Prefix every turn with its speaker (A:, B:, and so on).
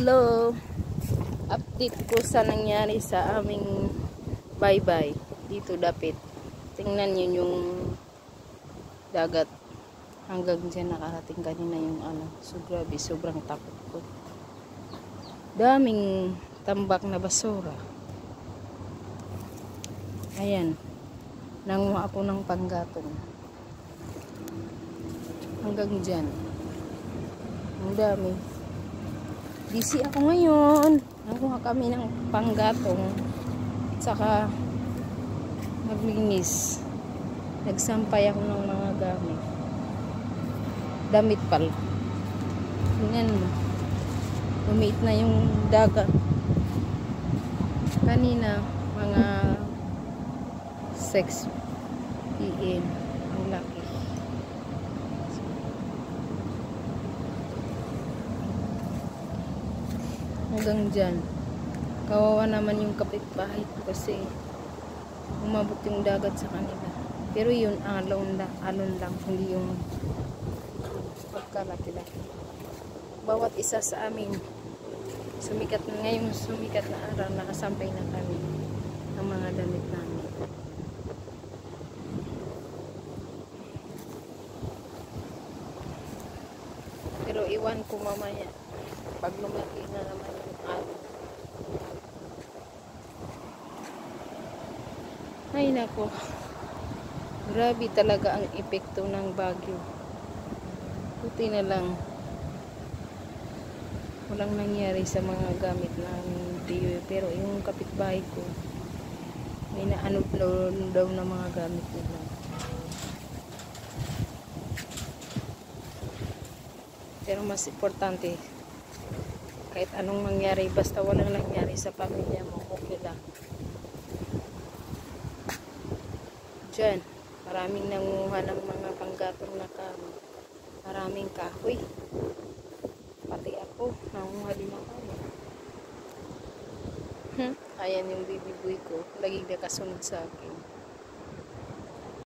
A: Hello! Update ko sa nangyari sa aming baybay dito dapit. Tingnan nyo yung dagat. Hanggang dyan nakarating kanina yung ano. So grabe, sobrang takot ko. Daming tambak na basura. Ayan. Nanguha ako ng panggatong. Hanggang dyan. Ang dami. Busy ako ngayon. Nakuha kami ng panggatong. Saka maglinis. Nagsampay ako ng mga gamit. Damit pala. Tingnan mo. Lumiit na yung dagat. Kanina, mga 6 PM. Ang laki. Hanggang dyan. Kawawa naman yung kapitbahay ko kasi umabot yung dagat sa kanila. Pero yun, alon lang. Hindi yung pagkalaki-laki. Bawat isa sa amin, sumikat na araw, nakasampay na kami ng mga damit namin. Pero iwan ko mamaya pag lumaki na naman yung araw. Ay nako, grabe talaga ang epekto ng bagyo. Buti na lang walang nangyari sa mga gamit ng tiyo, pero yung kapitbahay ko may naanod daw na mga gamit nila. Pero mas importante, kahit anong mangyari, basta walang nangyari sa pamilya mo, okay lang. Diyan, maraming nanguha ng mga panggatong na kami. Maraming kahoy. Pati ako, nanguha din ako. Ayan yung baby boy ko. Lagi na kasunod sa akin.